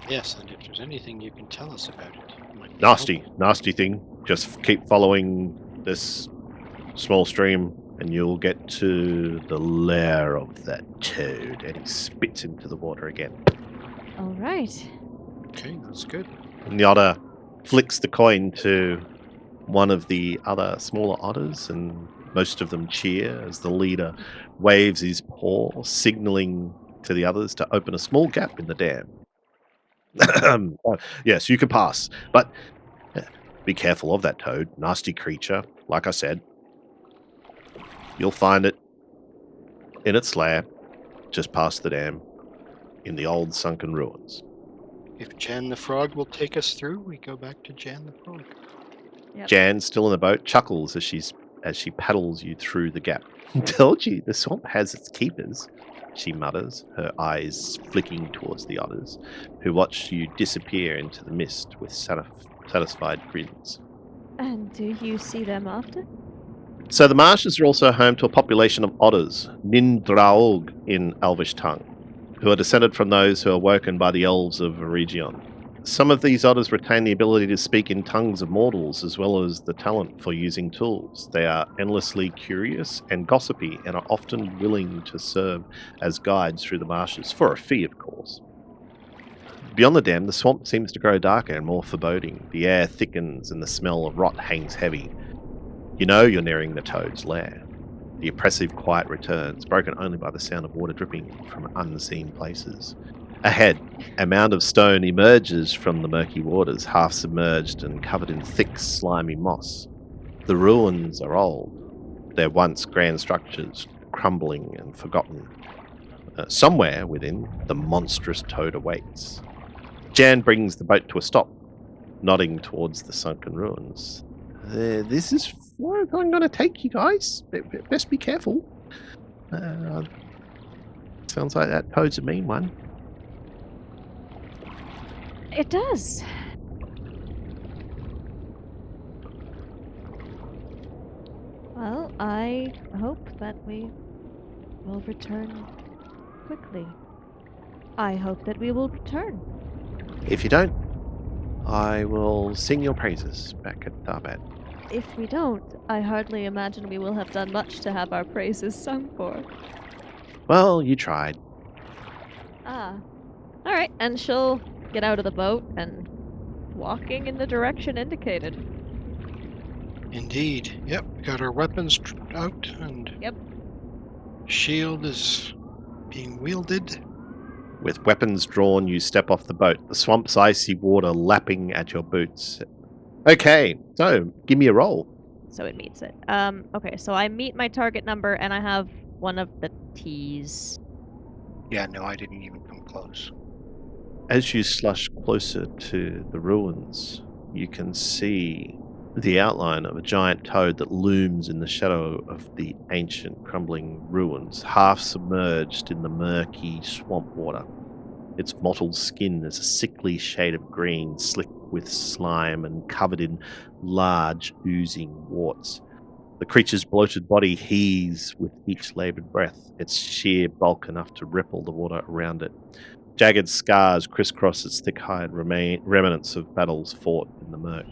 Yes, and if there's anything you can tell us about it, it might be Nasty thing. Just keep following this small stream and you'll get to the lair of that toad. And he spits into the water again. All right. Okay, that's good. And the otter flicks the coin to one of the other smaller otters, and most of them cheer as the leader waves his paw, signaling to the others to open a small gap in the dam. Yes, you can pass, but be careful of that toad. Nasty creature, like I said. You'll find it in its lair, just past the dam, in the old sunken ruins. If Jan the Frog will take us through, we go back to Jan the Frog. Yep. Jan, still in the boat, chuckles as she paddles you through the gap. Told you, the swamp has its keepers, she mutters, her eyes flicking towards the otters, who watch you disappear into the mist with satisfied grins. And do you see them often? So the marshes are also home to a population of otters, Nindraog in Elvish tongue, who are descended from those who are woken by the elves of Region. Some of these otters retain the ability to speak in tongues of mortals, as well as the talent for using tools. They are endlessly curious and gossipy, and are often willing to serve as guides through the marshes, for a fee, of course. Beyond the dam, the swamp seems to grow darker and more foreboding. The air thickens and the smell of rot hangs heavy. You know you're nearing the toad's lair. The oppressive quiet returns, broken only by the sound of water dripping from unseen places. Ahead, a mound of stone emerges from the murky waters, half submerged and covered in thick, slimy moss. The ruins are old, their once grand structures crumbling and forgotten. Somewhere within, the monstrous toad awaits. Jan brings the boat to a stop, nodding towards the sunken ruins. This is where I'm going to take you guys. Best be careful. Sounds like that toad's a mean one. It does. Well, I hope that we will return quickly. I hope that we will return. If you don't, I will sing your praises back at Darbat. If we don't, I hardly imagine we will have done much to have our praises sung for. Well, you tried. Ah. Alright, and she'll get out of the boat and walking in the direction indicated. Indeed. Yep, we got our weapons out, and Yep. shield is being wielded. With weapons drawn, you step off the boat, the swamp's icy water lapping at your boots. Okay, so give me a roll. So it meets it. Okay, so I meet my target number and I have one of the T's. Yeah, no, I didn't even come close. As you slush closer to the ruins, you can see the outline of a giant toad that looms in the shadow of the ancient crumbling ruins, half submerged in the murky swamp water. Its mottled skin is a sickly shade of green, slick with slime and covered in large, oozing warts. The creature's bloated body heaves with each laboured breath, its sheer bulk enough to ripple the water around it. Jagged scars crisscross its thick hide, remnants of battles fought in the murk.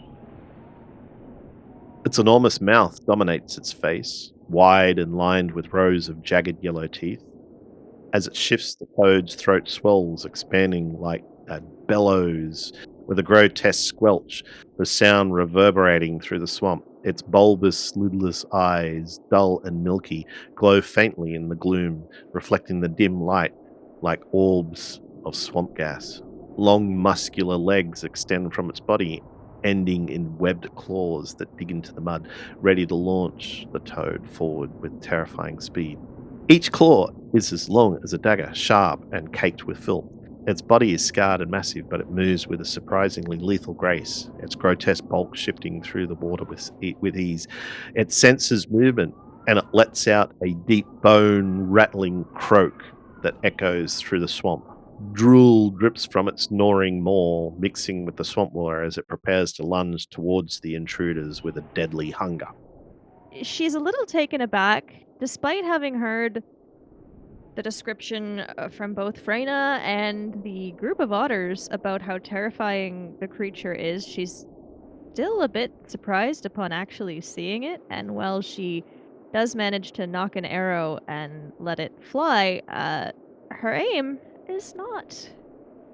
Its enormous mouth dominates its face, wide and lined with rows of jagged yellow teeth. As it shifts, the toad's throat swells, expanding like a bellows, with a grotesque squelch, the sound reverberating through the swamp. Its bulbous, lidless eyes, dull and milky, glow faintly in the gloom, reflecting the dim light like orbs of swamp gas. Long, muscular legs extend from its body, ending in webbed claws that dig into the mud, ready to launch the toad forward with terrifying speed. Each claw is as long as a dagger, sharp and caked with filth. Its body is scarred and massive, but it moves with a surprisingly lethal grace, its grotesque bulk shifting through the water with ease. It senses movement, and it lets out a deep bone-rattling croak that echoes through the swamp. Drool drips from its gnawing maw, mixing with the swamp water as it prepares to lunge towards the intruders with a deadly hunger. She's a little taken aback, despite having heard the description from both Freyna and the group of otters about how terrifying the creature is. She's still a bit surprised upon actually seeing it, and while she does manage to knock an arrow and let it fly, her aim is not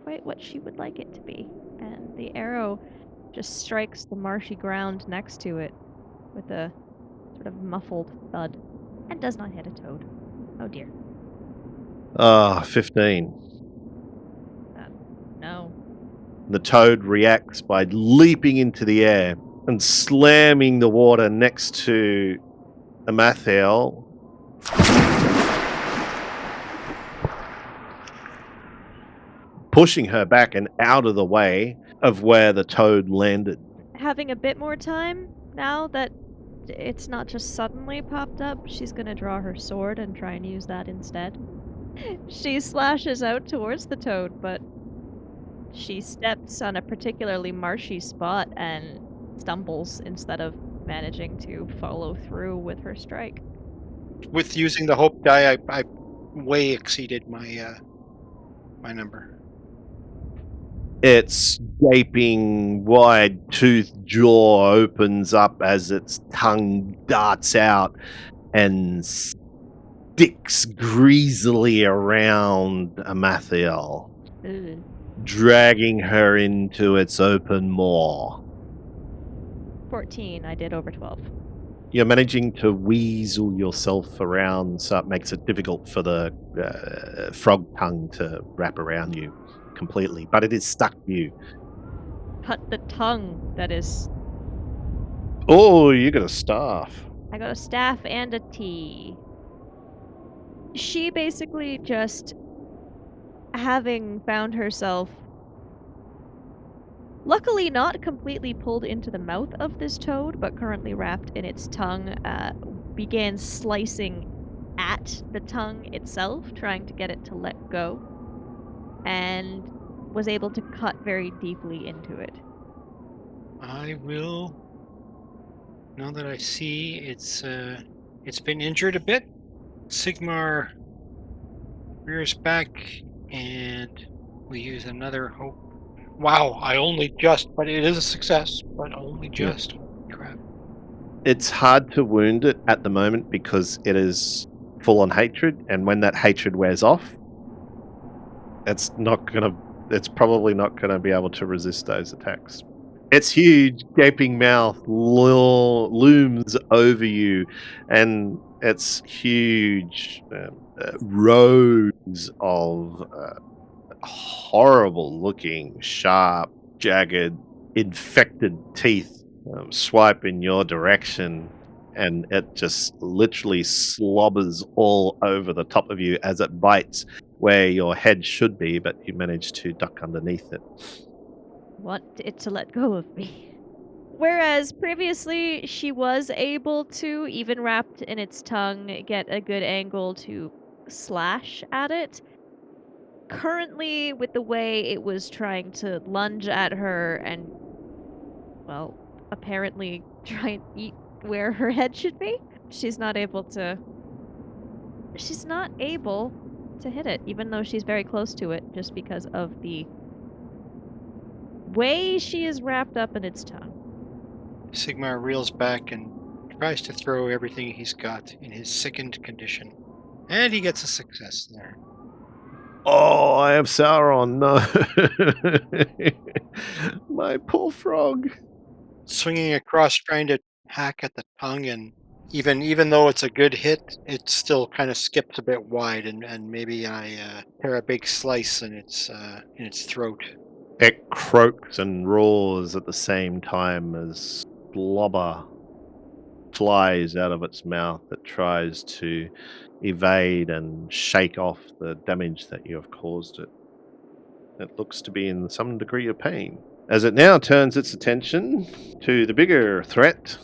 quite what she would like it to be, and the arrow just strikes the marshy ground next to it with a sort of muffled thud and does not hit a toad. Oh dear. 15. No. The toad reacts by leaping into the air and slamming the water next to Amathiel. Pushing her back and out of the way of where the toad landed. Having a bit more time now that it's not just suddenly popped up, she's gonna draw her sword and try and use that instead. She slashes out towards the toad, but she steps on a particularly marshy spot and stumbles instead of managing to follow through with her strike. With using the hope die, I way exceeded my my number. Its gaping, wide-toothed jaw opens up as its tongue darts out and sticks greasily around Amathiel, Ugh. dragging her into its open maw. 14, I did over 12. You're managing to weasel yourself around, so it makes it difficult for the frog tongue to wrap around you completely, but it is stuck to you. Cut the tongue, that is. Oh, you got a staff. I got a staff and a T. She basically just, having found herself luckily not completely pulled into the mouth of this toad, but currently wrapped in its tongue, began slicing at the tongue itself, trying to get it to let go, and was able to cut very deeply into it. I will. Now that I see it's been injured a bit, Sigmar rears back and we use another hope Wow, I only just, but it is a success, but only just. Holy crap. It's hard to wound it at the moment because it is full on hatred, and when that hatred wears off, it's probably not gonna be able to resist those attacks. Its huge gaping mouth looms over you, and its huge rows of horrible looking, sharp, jagged, infected teeth swipe in your direction, and it just literally slobbers all over the top of you as it bites where your head should be, but you manage to duck underneath it. Want it to let go of me. Whereas previously she was able to, even wrapped in its tongue, get a good angle to slash at it. Currently, with the way it was trying to lunge at her and, well, apparently try and eat where her head should be, she's not able to hit it, even though she's very close to it, just because of the way she is wrapped up in its tongue. Sigmar reels back and tries to throw everything he's got in his sickened condition. And he gets a success there. Oh, I have Sauron. No. My poor frog. Swinging across, trying to hack at the tongue, and even though it's a good hit, it still kind of skips a bit wide, and maybe I tear a big slice in its throat. It croaks and roars at the same time as blubber flies out of its mouth that tries to evade and shake off the damage that you have caused it. It looks to be in some degree of pain, as it now turns its attention to the bigger threat.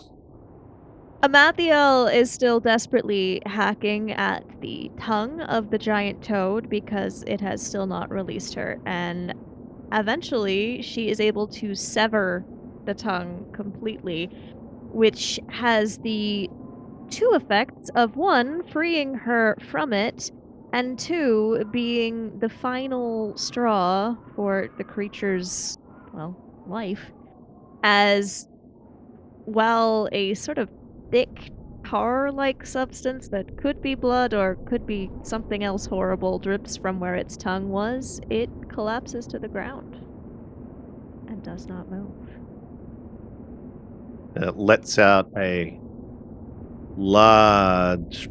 Amathiel is still desperately hacking at the tongue of the giant toad because it has still not released her, and eventually she is able to sever the tongue completely, which has the two effects of one, freeing her from it, and two, being the final straw for the creature's, well, life, as while a sort of thick tar-like substance that could be blood or could be something else horrible drips from where its tongue was, it collapses to the ground and does not move. It lets out a large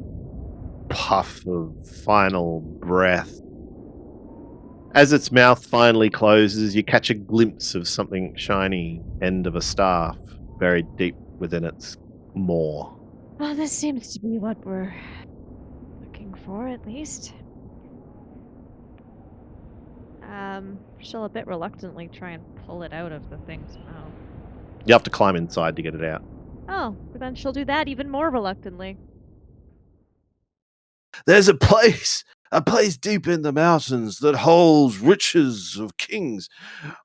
puff of final breath. As its mouth finally closes, you catch a glimpse of something shiny, end of a staff, buried deep within its maw. Well, this seems to be what we're looking for, at least. She'll a bit reluctantly try and pull it out of the thing's mouth. You have to climb inside to get it out. Oh, but then she'll do that even more reluctantly. There's a place deep in the mountains that holds riches of kings.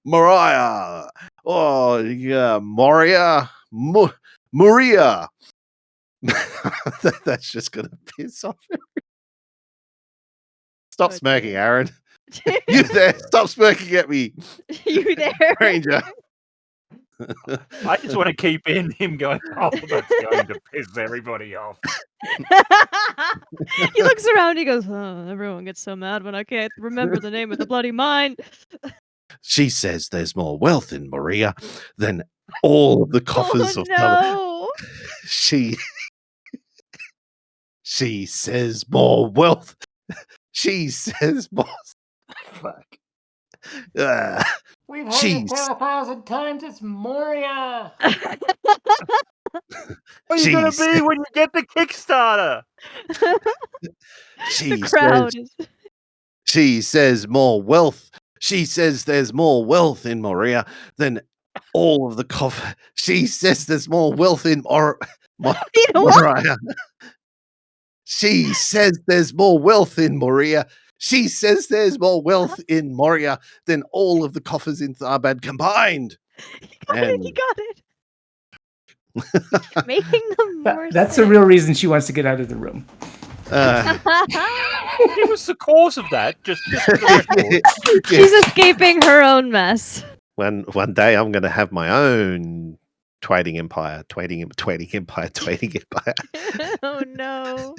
Moria, Moria, Moria. That's just gonna piss off. Stop smirking, Aaron. You there? Stop smirking at me. You there? Ranger. I just want to keep in him going, oh, that's going to piss everybody off. He looks around, he goes, oh, everyone gets so mad when I can't remember the name of the bloody mine. She says there's more wealth in Moria than all of the coffers of no. She says more wealth. She says more. Fuck. We've heard it 10,000 times. It's Moria. What are you going to be when you get the Kickstarter? The crowd is... She says more wealth. She says there's more wealth in Moria than all of the coffers. She says there's more wealth in Moria. She says there's more wealth in Moria. She says there's more wealth in Moria than all of the coffers in Tharbad combined. He got it. Making them more That's sick. the real reason she wants to get out of the room. Give us the cause of that. Just for the record. She's escaping her own mess. one day I'm going to have my own Twading Empire. Twading Empire. Oh no.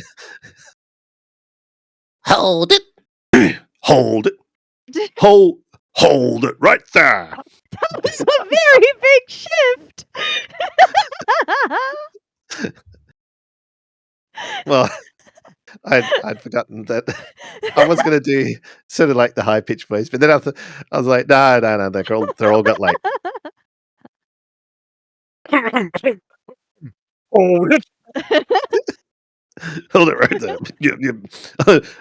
Hold it. Hold it. Hold it right there. That was a very big shift. Well, I'd forgotten that I was going to do sort of like the high pitched voice, but then I was like, no, they're all got like. Hold it. Hold it right there.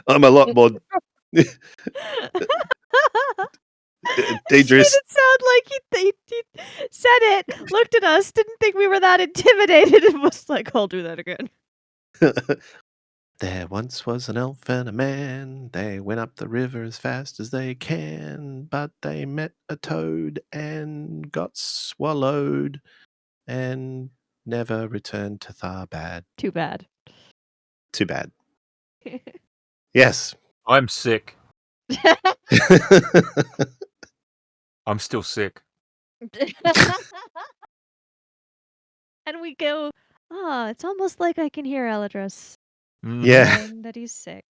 I'm a lot more dangerous. It sounded like he said it, looked at us, didn't think we were that intimidated, and was like, I'll do that again. There once was an elf and a man. They went up the river as fast as they can, but they met a toad and got swallowed and never returned to Tharbad. Too bad. Too bad. Yes. I'm sick. I'm still sick. And we go, it's almost like I can hear Eladris Yeah. saying that he's sick.